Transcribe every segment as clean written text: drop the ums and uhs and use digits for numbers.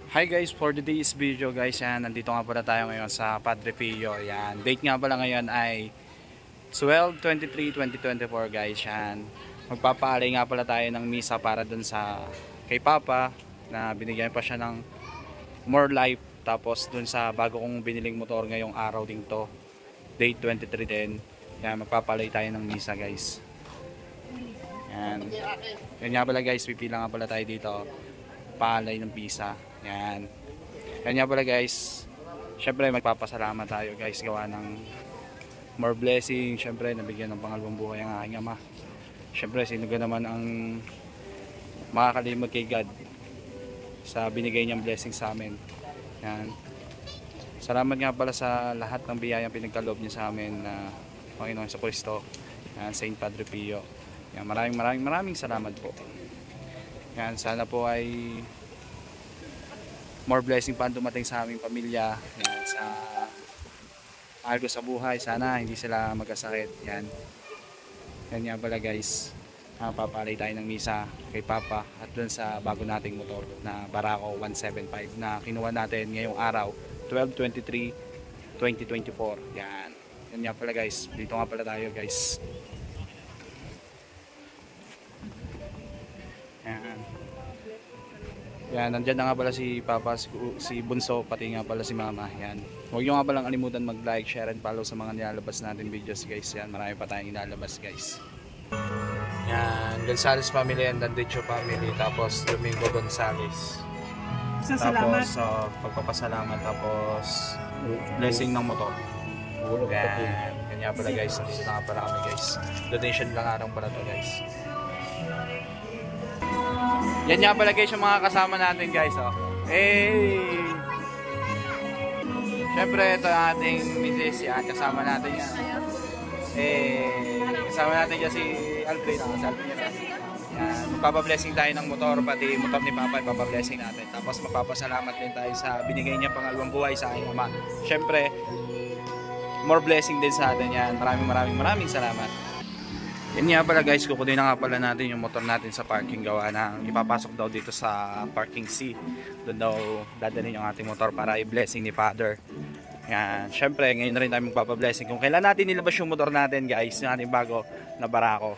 Hi guys, for today's video guys, yan, nandito nga pala tayo ngayon sa Padre Pio. Yan, date nga pala ngayon ay 12/23/2024 guys. Yan, magpapaalay nga pala tayo ng misa para dun sa kay Papa na binigyan pa siya ng more life. Tapos dun sa bago kong biniling motor ngayong araw din to, date 23 din. Yan, magpapaalay tayo ng misa guys. Yan, yan nga pala guys, pipila nga pala tayo dito, paalay ng misa. Yan. Yan nga pala guys. Syempre magpapasalamat tayo guys, gawa ng more blessing. Syempre nabigyan ng pangalawang buhay ang aking ama. Syempre sino ka naman ang makakalimot kay God sa binigay niyang blessing sa amin. Yan. Salamat nga pala sa lahat ng biyayang pinagkaloob niya sa amin na Panginoon sa Kristo. Yan, Saint Padre Pio. Yan, maraming salamat po. Yan, sana po ay more blessing pa dumating sa aming pamilya. Yan, sa mahal ko sa buhay, sana hindi sila magkasakit. Yan, yan nga pala guys, papalay tayo ng misa kay Papa at dun sa bago nating motor na Barako 175 na kinuha natin ngayong araw 12/23/2024. Yan, yan nga pala guys, dito nga pala tayo guys. Yan, nandyan na nga pala si Papa, si Bunso, pati nga pala si Mama. Yan. Huwag nyo nga palang kalimutan mag-like, share, and follow sa mga nilalabas natin videos guys. Yan, marami pa tayong nilalabas guys. Yan, Gonzales family and Dandicho family. Tapos Domingo Gonzales. Tapos pagpapasalamat. Tapos blessing ng motor. Yan, yan nga pala guys. Dito na nga pala kami guys. Donation lang araw pala to guys. Yan nga pala guys yung mga kasama natin guys, oh. Hey! Siyempre ito ang ating Mrs. Yan, kasama natin yan. Kasama natin yan si Alfred. Yan, magpapablessing tayo ng motor, pati motor ni Papa ipapablessing natin. Tapos magpapasalamat din tayo sa binigay niya pangalawang buhay sa aking ama. Siyempre, more blessing din sa atin yan. Maraming salamat. Yan nga pala guys, kukunin na nga pala natin yung motor natin sa parking, gawa na ipapasok daw dito sa parking C. Doon daw dadalhin yung ating motor para i-blessing ni Father. Yan, syempre ngayon na rin tayo magpapablessing. Kung kailan natin nilabas yung motor natin guys, yung ating bago na Barako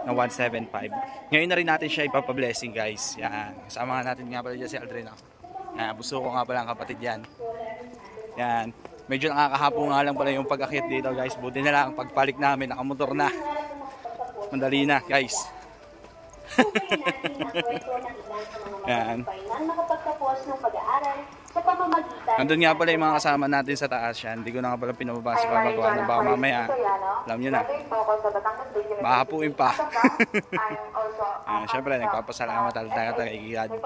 na 175. Ngayon na rin natin siya ipapablessing guys. Yan, kasama nga natin nga pala dyan si Aldrin. Buso ko nga pala ang kapatid yan. Yan, medyo nakakahapo nga lang pala yung pag-akit dito guys. Buti na lang pagpalik namin, nakamotor na. Mandali na guys. Yan. Nandun nga pala yung mga kasama natin sa taas yan. Hindi ko na nga pala pinababasa para magawa ng baka mamaya. Alam nyo na, mahapuin pa. Siyempre nagpapasalamat talaga kay God.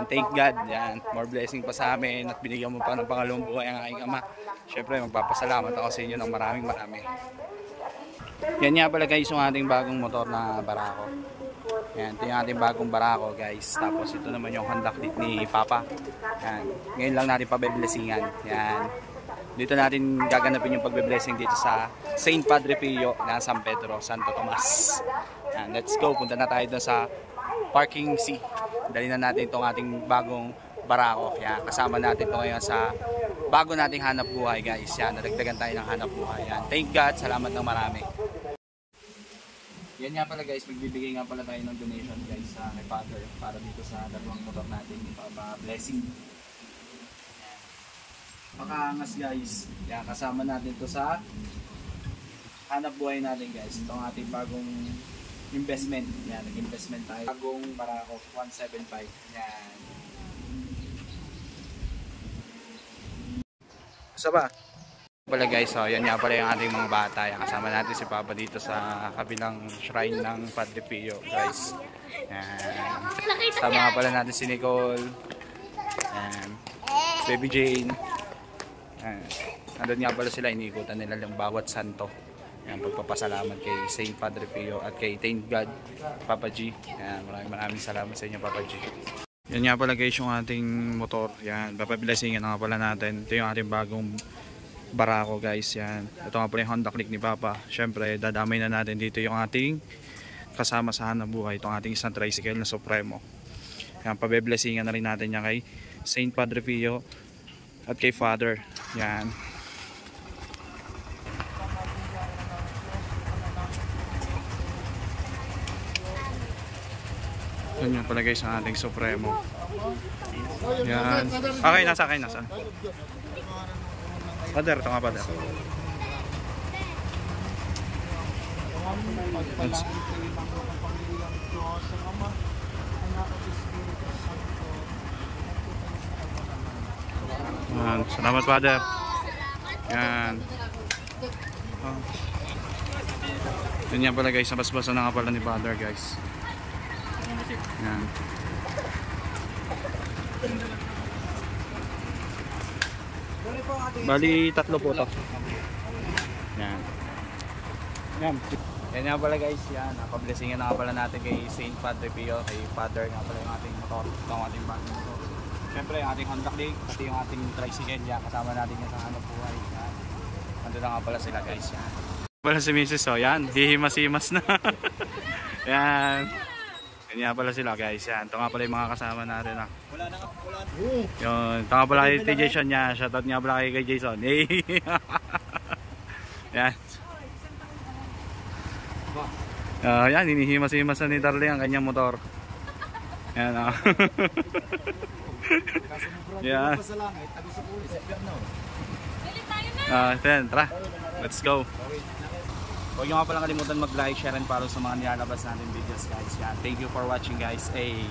Thank God. Yan. More blessing pa sa amin at binigyan mo pa ng pangalawang buhay ang aking ama. Siyempre magpapasalamat ako sa inyo ng marami. Yan nga pala guys yung ating bagong motor na Barako. Yan, ito yung ating bagong Barako guys. Tapos ito naman yung Honda Click ni Papa. Yan, ngayon lang natin pabe-blessingan. Yan, dito natin gaganapin yung pagbe-blessing dito sa Saint Padre Pio na San Pedro, Santo Tomas. Yan, let's go, punta na tayo doon sa parking C. Dali na natin itong ating bagong Barako. Yan, kasama natin ito ngayon sa bago nating hanap buhay guys. Yan, nadagdagan tayo ng hanap buhay. Yan, thank God, salamat ng marami. Yan nga pala guys, magbibigay nga pala tayo ng donation guys sa kay Father para dito sa dalawang motor natin, blessing. Makaangas guys. Yan, kasama natin to sa hanap buhay natin guys. Ito ang ating bagong investment. Yan, nag-investment tayo. Bagong Barako 175. Yan. Asa ba? Pala guys, so yan nga pala yung ating mga bata. Yan, kasama natin si Papa dito sa kabilang shrine ng Padre Pio guys. Yan. Kasama nga pala natin si Nicole. Yan. Si Baby Jane. Yan. Nandun nga pala sila, iniikutan nila ng bawat santo. Yan, pagpapasalamat kay Saint Padre Pio at kay Thank God, Papa G. Yan, maraming salamat sa inyo Papa G. Yan nga pala guys yung ating motor. Yan, papablessing nga pala natin. Ito yung ating bagong Barako guys. Yan, ito nga pala yung Honda Click ni Papa. Syempre dadamay na natin dito yung ating kasama sa hanap buhay, itong ating isang tricycle na Supremo. Yan, pabe-blessingan na rin natin yan kay Saint Padre Pio at kay Father. Yan. Yun yung pala guys ang ating Supremo. Yan. Okay, nasa. Father, ito nga Father. Yan. Salamat Father. Yan. Oh. Yun yan pala guys, nabasbasa na nga pala ni Father guys. Yan. Bali, 3 po ito. Yan. Yan. Yan nga pala guys, yan. Napablessingan na nga pala natin kay Saint Padre Pio, kay Father nga pala yung ating motor, itong ating bagong motor. Siyempre, yung ating Honda Click, pati yung ating tricycle, yan. Kasama natin yan sa hanap buhay. Yan. Nandun na nga pala sila guys, yan. Pala si Mrs. Oh, yan. Hihimas-himas na. Yan. Yan nga pala sila guys, yan. Ito nga pala yung mga kasama natin. Ah. Wala na nga, wala. Yun. Ito nga pala kay Jason niya. Shoutout nga pala kay Jason. Hey. Yan. Yan, hinihimas-himas na ni Darling ang kanyang motor. Yan ah. Yan. Tara. Let's go. Huwag nyo nga palang kalimutan mag-like, share, and follow sa mga nilalabas natin videos guys. Yan. Thank you for watching guys. Hey.